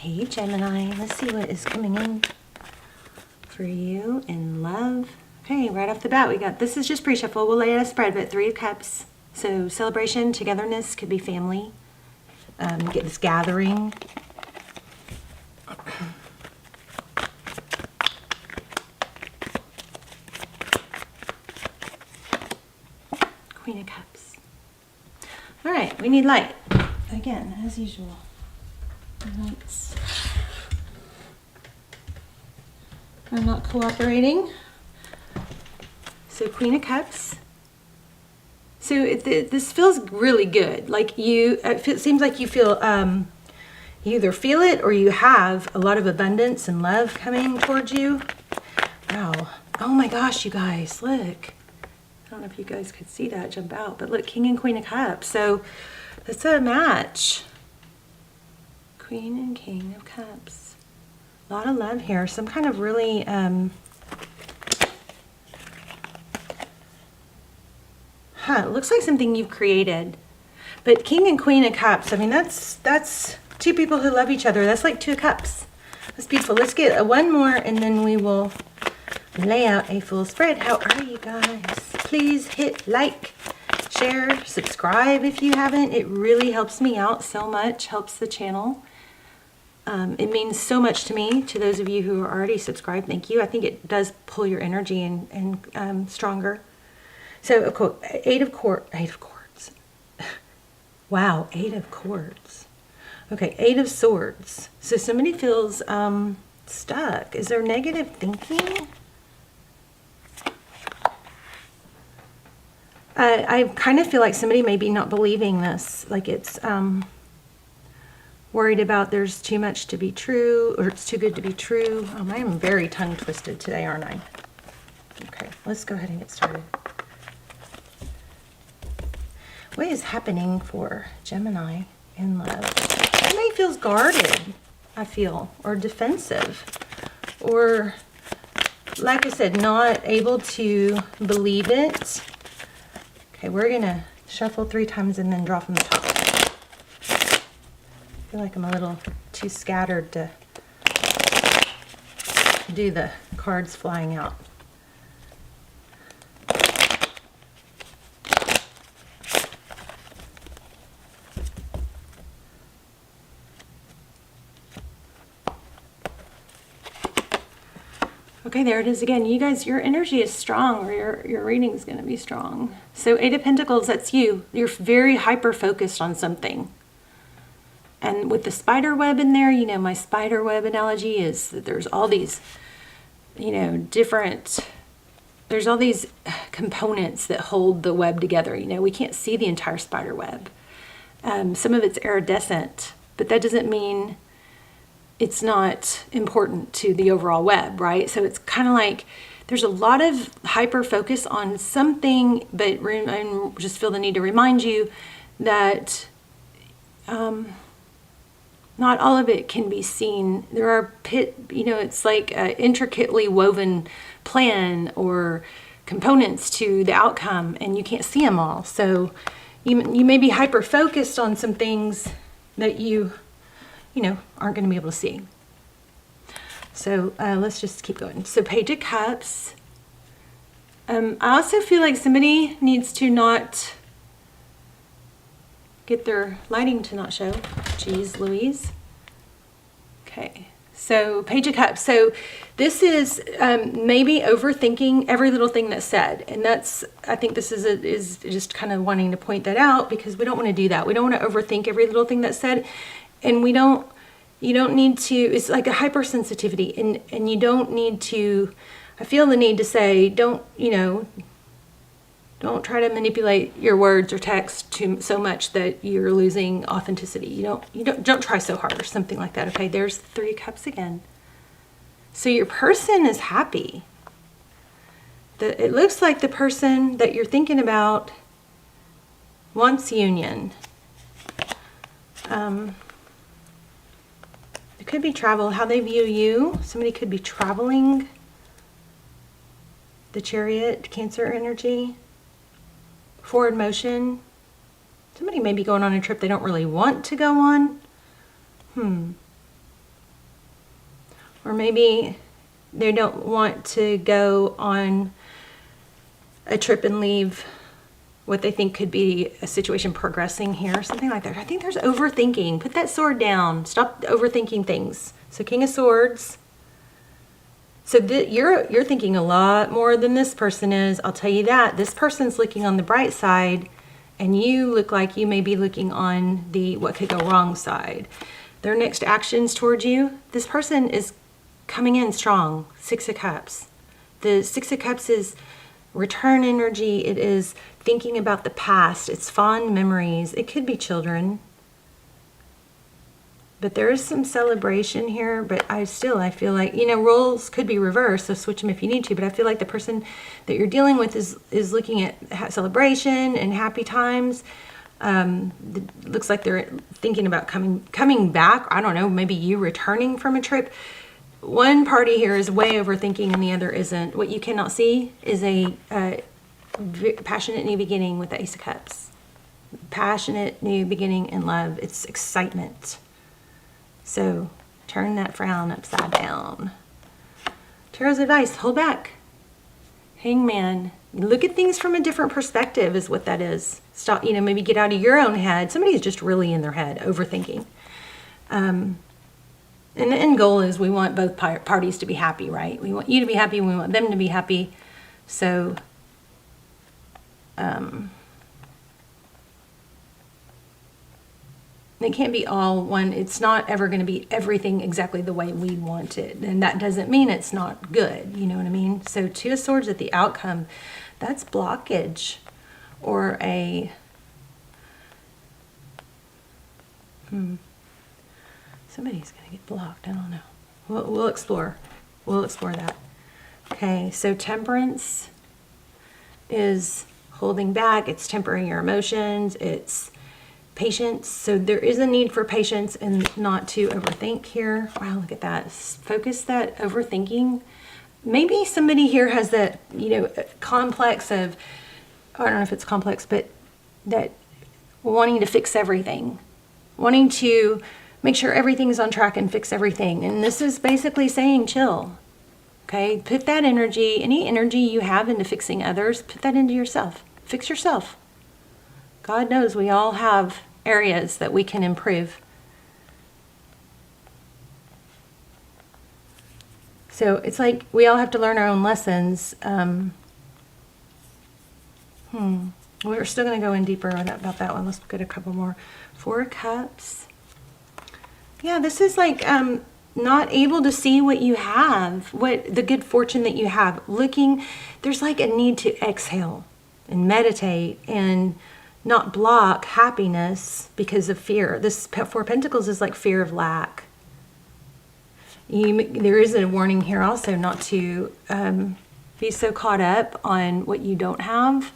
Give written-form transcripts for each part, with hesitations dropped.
Hey Gemini, let's see what is coming in for you in love. Okay, right off the bat we got, this is just pre-shuffle, we'll lay out a spread, but 3 of Cups. So celebration, togetherness, could be family. Get this gathering. Queen of Cups. All right, we need light. Again, as usual. Lights. I'm not cooperating. So Queen of Cups. So this feels really good. Like it seems like you feel, you either feel it or you have a lot of abundance and love coming towards you. Wow. Oh my gosh, you guys, look. I don't know if you guys could see that jump out, but look, King and Queen of Cups. So it's a match. Queen and King of Cups. A lot of love here. Some kind of really, it looks like something you've created. But King and Queen of Cups, I mean, that's 2 people who love each other. That's like 2 cups. That's beautiful. Let's get one more and then we will lay out a full spread. How are you guys? Please hit like, share, subscribe if you haven't. It really helps me out so much, helps the channel. It means so much to me, to those of you who are already subscribed. Thank you. I think it does pull your energy and stronger. So, of course, 8 of Quartz. Wow, 8 of Quartz. Okay, 8 of Swords. So somebody feels stuck. Is there negative thinking? I kind of feel like somebody may be not believing this. Like it's worried about there's too much to be true, or it's too good to be true. I am very tongue twisted today, aren't I? Okay, let's go ahead and get started. What is happening for Gemini in love? Somebody feels guarded, I feel, or defensive, or like I said, not able to believe it. Okay, we're gonna shuffle 3 times and then draw from the top. I feel like I'm a little too scattered to do the cards flying out. Okay, there it is again. You guys, your energy is strong, or your reading is going to be strong. So 8 of Pentacles, that's you. You're very hyper-focused on something. And with the spider web in there, you know, my spider web analogy is that there's all these, you know, there's all these components that hold the web together. You know, we can't see the entire spider web. Some of it's iridescent, but that doesn't mean it's not important to the overall web, right? So it's kind of like there's a lot of hyper focus on something, but I just feel the need to remind you that not all of it can be seen. There are it's like an intricately woven plan or components to the outcome, and you can't see them all. So you may be hyper focused on some things that you aren't going to be able to see. So let's just keep going. So Page of Cups. I also feel like somebody needs to not get their lighting to not show. Jeez Louise. Okay, so Page of Cups. So this is maybe overthinking every little thing that's said. And I think this is just kind of wanting to point that out, because we don't want to do that. We don't want to overthink every little thing that's said. And you don't need to, it's like a hypersensitivity, and you don't need to, I feel the need to say, don't try to manipulate your words or text so much that you're losing authenticity. Don't try so hard, or something like that. Okay, there's 3 cups again. So your person is happy. It looks like the person that you're thinking about wants union. It could be travel, how they view you. Somebody could be traveling. The Chariot, Cancer energy. Forward motion. Somebody may be going on a trip they don't really want to go on. Or maybe they don't want to go on a trip and leave what they think could be a situation progressing here, something like that. I think there's overthinking. Put that sword down. Stop overthinking things. So King of Swords. So you're thinking a lot more than this person is. I'll tell you that. This person's looking on the bright side, and you look like you may be looking on the what could go wrong side. Their next actions towards you, this person is coming in strong. Six of Cups. The Six of Cups is return energy. It is thinking about the past. It's fond memories. It could be children. But there is some celebration here, but I feel like, roles could be reversed, so switch them if you need to, but I feel like the person that you're dealing with is looking at celebration and happy times. Looks like they're thinking about coming back. I don't know, maybe you returning from a trip. One party here is way overthinking and the other isn't. What you cannot see is a passionate new beginning with the Ace of Cups. Passionate new beginning in love. It's excitement. So turn that frown upside down. Tarot's advice, hold back. Hangman. Look at things from a different perspective is what that is. Stop, maybe get out of your own head. Somebody's just really in their head, overthinking. And the end goal is we want both parties to be happy, right? We want you to be happy, we want them to be happy. So, it can't be all one. It's not ever going to be everything exactly the way we want it. And that doesn't mean it's not good. You know what I mean? So Two of Swords at the outcome, that's blockage or a... Somebody's going to get blocked. I don't know. We'll explore. We'll explore that. Okay, so Temperance is holding back. It's tempering your emotions. It's patience. So there is a need for patience and not to overthink here. Wow, look at that. Focus that overthinking. Maybe somebody here has that, complex of, I don't know if it's complex, but that wanting to fix everything. Wanting to make sure everything's on track and fix everything. And this is basically saying chill. Okay, put that energy, any energy you have into fixing others, put that into yourself. Fix yourself. God knows we all have areas that we can improve. So it's like we all have to learn our own lessons. We're still going to go in deeper about that one. Let's look at a couple more. Four of Cups. Yeah, this is like not able to see what you have, what the good fortune that you have. There's like a need to exhale and meditate and not block happiness because of fear. This Four of Pentacles is like fear of lack. There is a warning here also not to be so caught up on what you don't have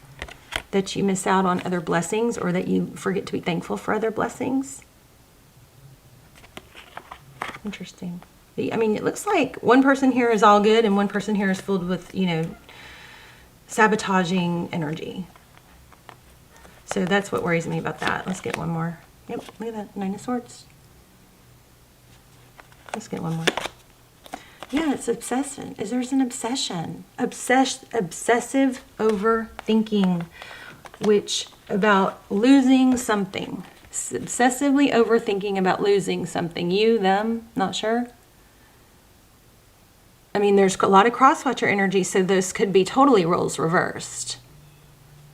that you miss out on other blessings or that you forget to be thankful for other blessings. Interesting. I mean, it looks like one person here is all good and one person here is filled with, sabotaging energy. So that's what worries me about that. Let's get one more. Yep, look at that. Nine of Swords. Let's get one more. Yeah, it's obsession. There's an obsession. Obsessive overthinking, which about losing something. Obsessively overthinking about losing something. You, them, not sure. I mean, there's a lot of crosswatcher energy, so this could be totally roles reversed.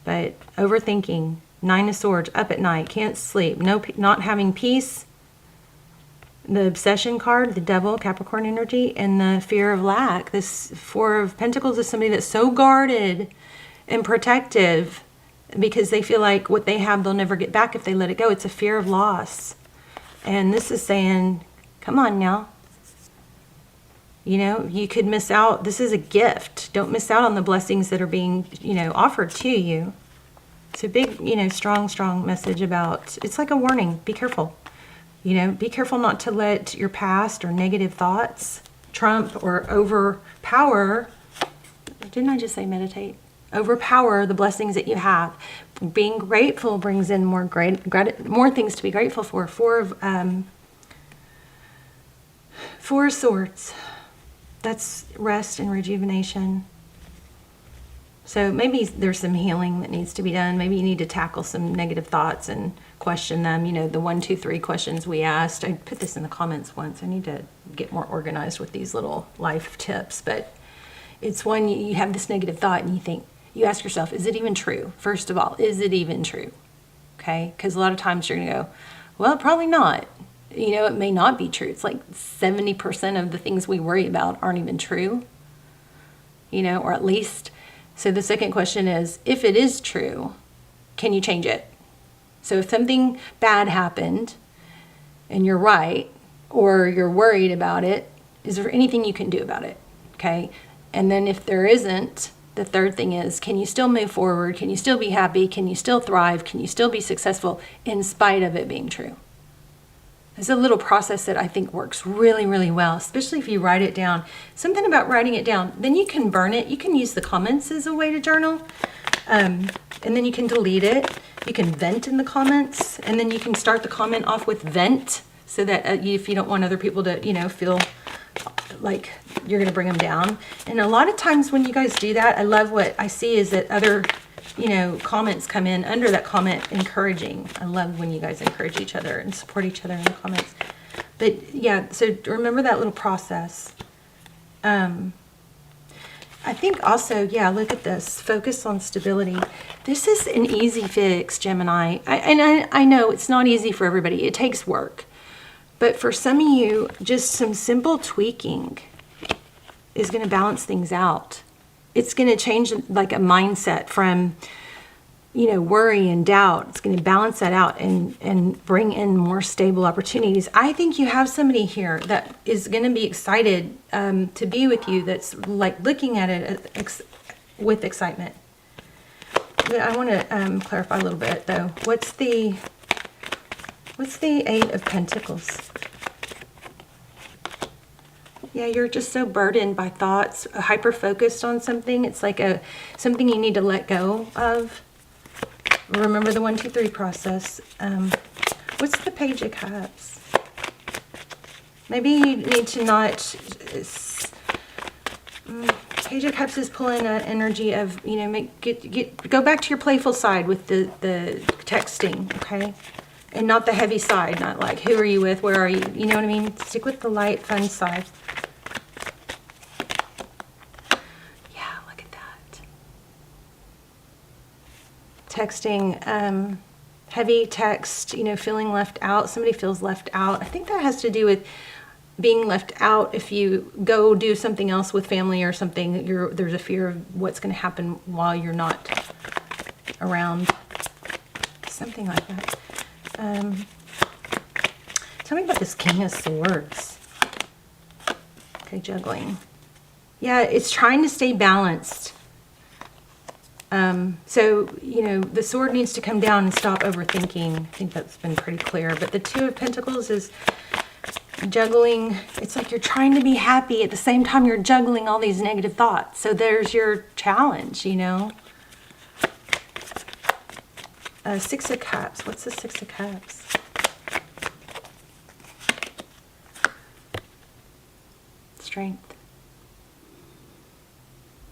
But overthinking, Nine of Swords, up at night, can't sleep, not having peace. The obsession card, the Devil, Capricorn energy, and the fear of lack. This Four of Pentacles is somebody that's so guarded and protective because they feel like what they have they'll never get back if they let it go. It's a fear of loss. And this is saying, come on now. You could miss out. This is a gift. Don't miss out on the blessings that are being, offered to you. It's a big, strong message about, it's like a warning. Be careful. Be careful not to let your past or negative thoughts trump or overpower. Didn't I just say meditate? Overpower the blessings that you have. Being grateful brings in more things to be grateful for. Four of Swords. That's rest and rejuvenation. So maybe there's some healing that needs to be done. Maybe you need to tackle some negative thoughts and question them. You know, the 1, 2, 3 questions we asked. I put this in the comments once. I need to get more organized with these little life tips. But it's when you have this negative thought and you ask yourself, is it even true? First of all, is it even true? Okay? Because a lot of times you're going to go, well, probably not. You know, it may not be true. It's like 70% of the things we worry about aren't even true. You know, or at least... So the second question is, if it is true, can you change it? So if something bad happened and you're right, or you're worried about it, is there anything you can do about it? Okay. And then if there isn't, the third thing is, can you still move forward? Can you still be happy? Can you still thrive? Can you still be successful in spite of it being true? It's a little process that I think works really, really well, especially if you write it down. Something about writing it down. Then you can burn it. You can use the comments as a way to journal. And then you can delete it. You can vent in the comments. And then you can start the comment off with vent so that if you don't want other people to, you know, feel like you're going to bring them down. And a lot of times when you guys do that, I love what I see is that other... you know, comments come in under that comment encouraging. I love when you guys encourage each other and support each other in the comments. But yeah, so remember that little process. I think also, yeah, look at this. Focus on stability. This is an easy fix, Gemini. I know it's not easy for everybody. It takes work. But for some of you, just some simple tweaking is going to balance things out. It's going to change like a mindset from, you know, worry and doubt. It's going to balance that out and bring in more stable opportunities. I think you have somebody here that is going to be excited to be with you, that's like looking at it with excitement. But I want to clarify a little bit though. What's the 8 of Pentacles? Yeah, you're just so burdened by thoughts, hyper-focused on something. It's like something you need to let go of. Remember the 1, 2, 3 process. What's the Page of Cups? Maybe you need to not... Page of Cups is pulling an energy of, you know, go back to your playful side with the texting, okay? And not the heavy side, not like, who are you with, where are you? You know what I mean? Stick with the light, fun side. Texting, heavy text, you know, feeling left out. Somebody feels left out. I think that has to do with being left out. If you go do something else with family or something, there's a fear of what's going to happen while you're not around. Something like that. Tell me about this King of Swords. Okay, juggling. Yeah, it's trying to stay balanced. So, you know, the sword needs to come down and stop overthinking. I think that's been pretty clear. But the 2 of Pentacles is juggling. It's like you're trying to be happy at the same time you're juggling all these negative thoughts. So there's your challenge, you know. 6 of Cups. What's the 6 of Cups? Strength.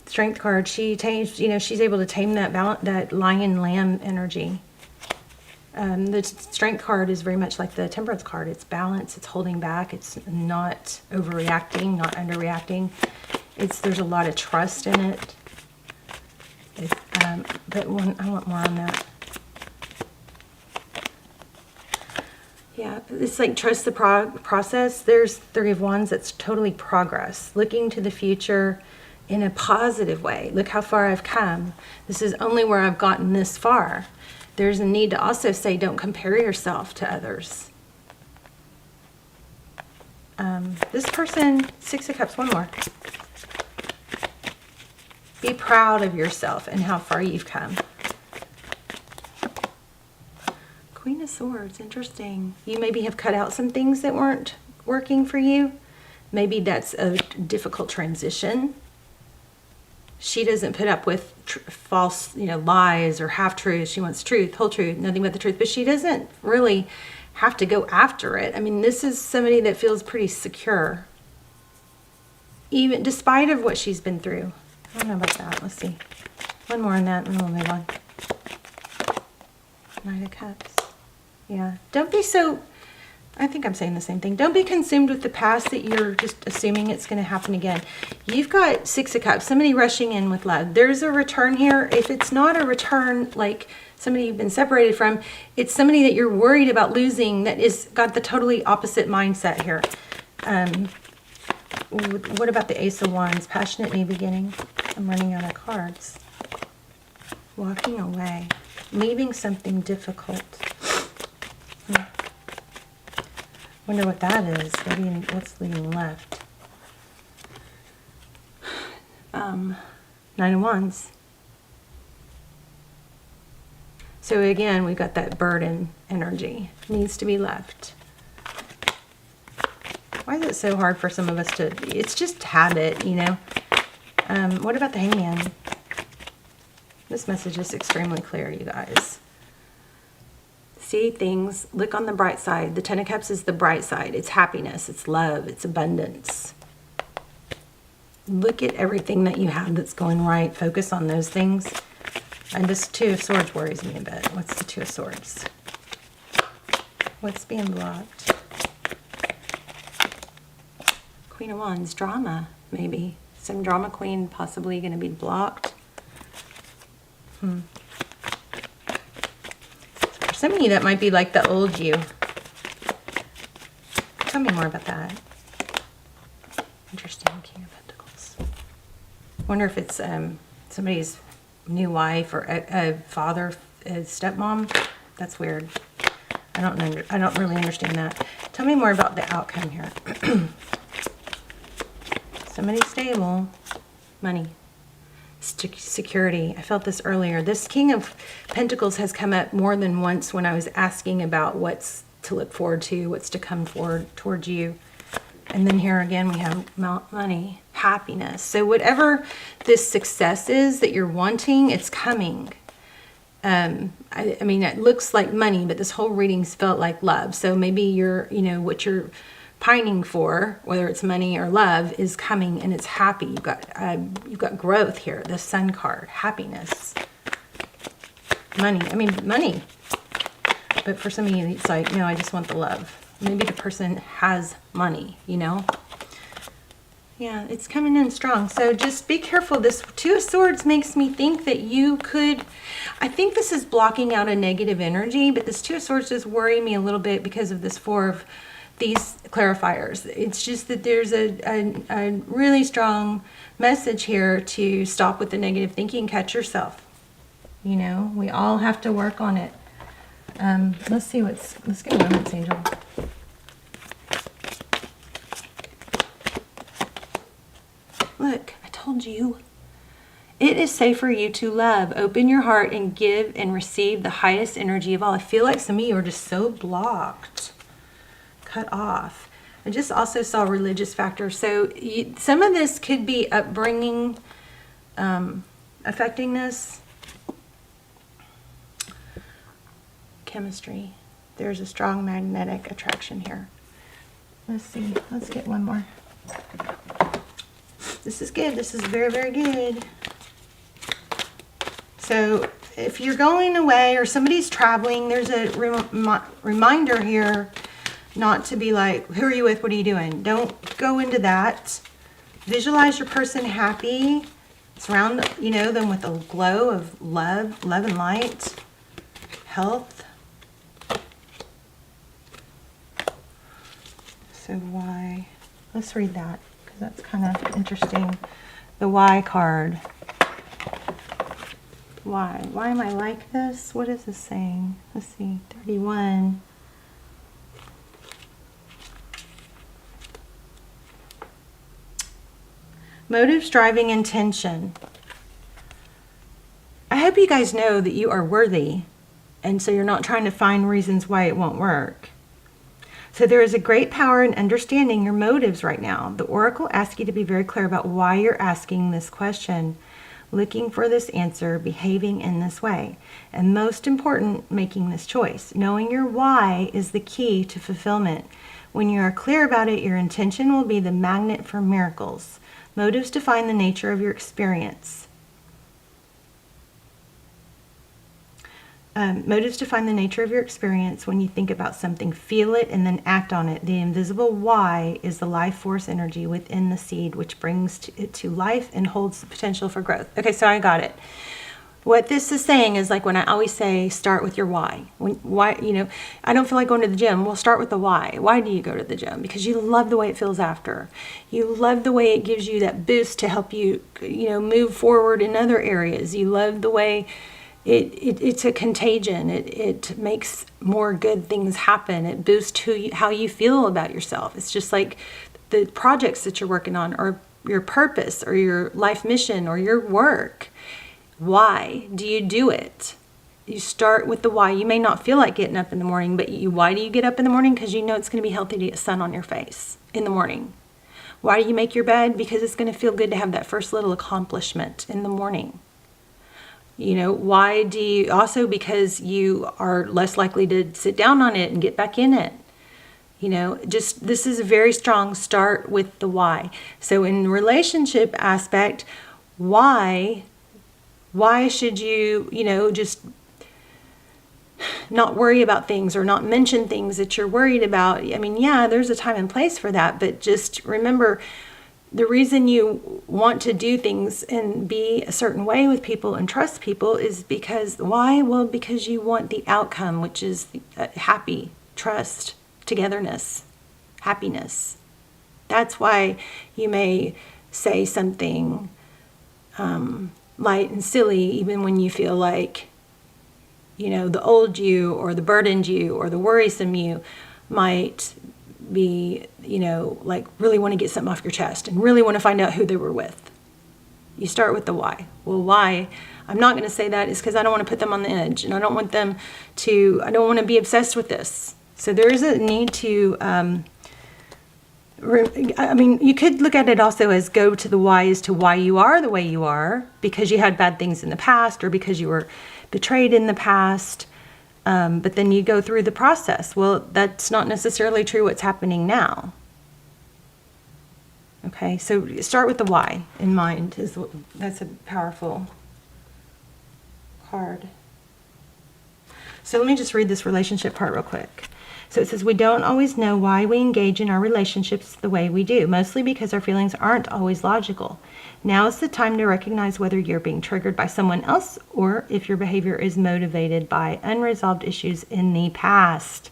Strength card. She tames, you know, she's able to tame that lion lamb energy. The Strength card is very much like the Temperance card. It's balance. It's holding back. It's not overreacting, not underreacting. There's a lot of trust in it. But I want more on that. Yeah, it's like trust the process. There's 3 of Wands. That's totally progress. Looking to the future in a positive way. Look how far I've come. This is only where I've gotten this far. There's a need to also say, don't compare yourself to others. This person, 6 of Cups, one more. Be proud of yourself and how far you've come. Queen of Swords, interesting. You maybe have cut out some things that weren't working for you. Maybe that's a difficult transition. She doesn't put up with false, you know, lies or half-truths. She wants truth, whole truth, nothing but the truth. But she doesn't really have to go after it. I mean, this is somebody that feels pretty secure. even despite of what she's been through. I don't know about that. Let's see. One more on that and we'll move on. Knight of Cups. Yeah. Don't be so, I think I'm saying the same thing. Don't be consumed with the past that you're just assuming it's going to happen again. You've got Six of Cups, somebody rushing in with love. There's a return here. If it's not a return like somebody you've been separated from, it's somebody that you're worried about losing that is got the totally opposite mindset here. What about the Ace of Wands? Passionate new beginning. I'm running out of cards. Walking away. Leaving something difficult. Wonder what that is. What's leaving left? Nine of Wands. So again, we've got that burden energy. Needs to be left. Why is it so hard for some of us to... It's just habit, you know. What about the Hangman? This message is extremely clear, you guys. See things, look on the bright side. The Ten of Cups is the bright side. It's happiness, it's love, it's abundance. Look at everything that you have that's going right. Focus on those things. And this Two of Swords worries me a bit. What's the Two of Swords? What's being blocked? Queen of Wands, drama, maybe. Some drama queen possibly going to be blocked. For some of you, that might be like the old you. Tell me more about that. Interesting, King of Pentacles. Wonder if it's somebody's new wife or a father, a stepmom. That's weird. I don't really understand that. Tell me more about the outcome here. Somebody stable. Money. Security. I felt this earlier. This King of Pentacles has come up more than once when I was asking about what's to look forward to, what's to come forward towards you. And then here again we have money, happiness. So whatever this success is that you're wanting, it's coming. I mean, it looks like money, but this whole reading's felt like love. So maybe you're, you know, what you're pining for, whether it's money or love, is coming and it's happy. You've got growth here. The Sun card, happiness, money. I mean, money. But for some of you, it's like, no, I just want the love. Maybe the person has money, you know. Yeah, it's coming in strong. So just be careful. This Two of Swords makes me think that you could, I think this is blocking out a negative energy, but this Two of Swords does worry me a little bit because of this Four of these clarifiers. It's just that there's a really strong message here to stop with the negative thinking, catch yourself. You know, we all have to work on it. Let's get a Romance Angel. Look, I told you. It is safe for you to love. Open your heart and give and receive the highest energy of all. I feel like some of you are just so blocked, cut off. I just also saw religious factors. So some of this could be upbringing affecting this. Chemistry. There's a strong magnetic attraction here. Let's see. Let's get one more. This is good. This is very, very good. So if you're going away or somebody's traveling, there's a reminder here not to be like, who are you with? What are you doing? Don't go into that. Visualize your person happy. Surround, them with a glow of love and light, health. So why? Let's read that because that's kind of interesting. The why card. Why? Why am I like this? What is this saying? Let's see. 31. Motives, driving, intention. I hope you guys know that you are worthy, and so you're not trying to find reasons why it won't work. So there is a great power in understanding your motives right now. The Oracle asks you to be very clear about why you're asking this question, looking for this answer, behaving in this way, and most important, making this choice. Knowing your why is the key to fulfillment. When you are clear about it, your intention will be the magnet for miracles. Motives define the nature of your experience. Motives define the nature of your experience. When you think about something, feel it, and then act on it. The invisible why is the life force energy within the seed, which brings it to life and holds the potential for growth. Okay, so I got it. What this is saying is, like when I always say, start with your why. Why, I don't feel like going to the gym. Well, start with the why. Why do you go to the gym? Because you love the way it feels after. You love the way it gives you that boost to help you, move forward in other areas. You love the way it's a contagion. It makes more good things happen. It boosts how you feel about yourself. It's just like the projects that you're working on, or your purpose, or your life mission, or your work. Why do you do it? You start with the why. You may not feel like getting up in the morning, but why do you get up in the morning? Because you know it's going to be healthy to get sun on your face in the morning. Why do you make your bed? Because it's going to feel good to have that first little accomplishment in the morning. Why do you? Also because you are less likely to sit down on it and get back in it. This is a very strong start with the why. So in relationship aspect, why should you, just not worry about things or not mention things that you're worried about? I mean, yeah, there's a time and place for that, but just remember, the reason you want to do things and be a certain way with people and trust people is because, why? Well, because you want the outcome, which is happy, trust, togetherness, happiness. That's why you may say something light and silly, even when you feel like, the old you or the burdened you or the worrisome you might be, like really want to get something off your chest and really want to find out who they were with. You start with the why. Well, why I'm not going to say that is because I don't want to put them on the edge, and I don't want to be obsessed with this. So there is a need to, you could look at it also as go to the why as to why you are the way you are, because you had bad things in the past or because you were betrayed in the past. But then you go through the process. Well, that's not necessarily true what's happening now. Okay, so start with the why in mind. That's a powerful card. So let me just read this relationship part real quick. So it says, we don't always know why we engage in our relationships the way we do, mostly because our feelings aren't always logical. Now is the time to recognize whether you're being triggered by someone else or if your behavior is motivated by unresolved issues in the past.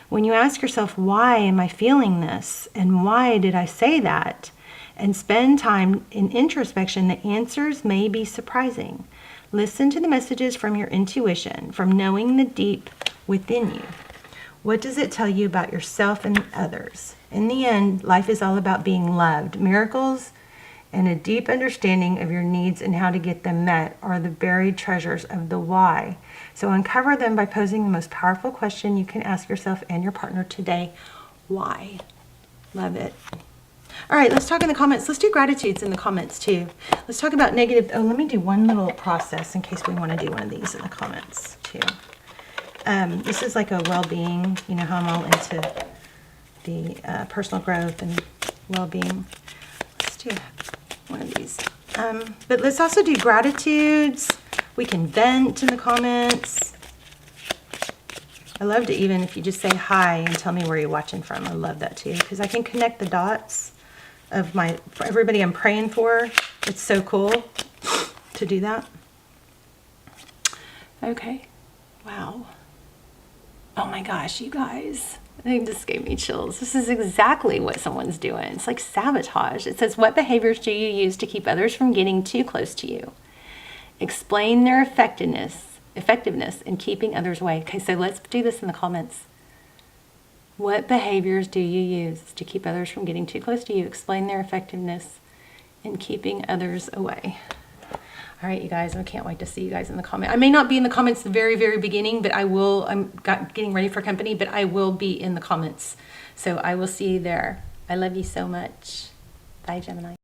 When you ask yourself, why am I feeling this? And why did I say that? And spend time in introspection, the answers may be surprising. Listen to the messages from your intuition, from knowing the deep within you. What does it tell you about yourself and others? In the end, life is all about being loved. Miracles and a deep understanding of your needs and how to get them met are the buried treasures of the why. So uncover them by posing the most powerful question you can ask yourself and your partner today. Why? Love it. All right, let's talk in the comments. Let's do gratitudes in the comments too. Let's talk about negative. Oh, let me do one little process in case we want to do one of these in the comments too. This is like a well-being, how I'm all into the personal growth and well-being. Let's do one of these. But let's also do gratitudes. We can vent in the comments. I love to, even if you just say hi and tell me where you're watching from. I love that too, because I can connect the dots of for everybody I'm praying for. It's so cool to do that. Okay. Wow. Oh my gosh, you guys. I think this gave me chills. This is exactly what someone's doing. It's like sabotage. It says, what behaviors do you use to keep others from getting too close to you? Explain their effectiveness in keeping others away. Okay, so let's do this in the comments. What behaviors do you use to keep others from getting too close to you? Explain their effectiveness in keeping others away. All right, you guys, I can't wait to see you guys in the comments. I may not be in the comments the very, very beginning, but I will. I'm getting ready for company, but I will be in the comments. So I will see you there. I love you so much. Bye, Gemini.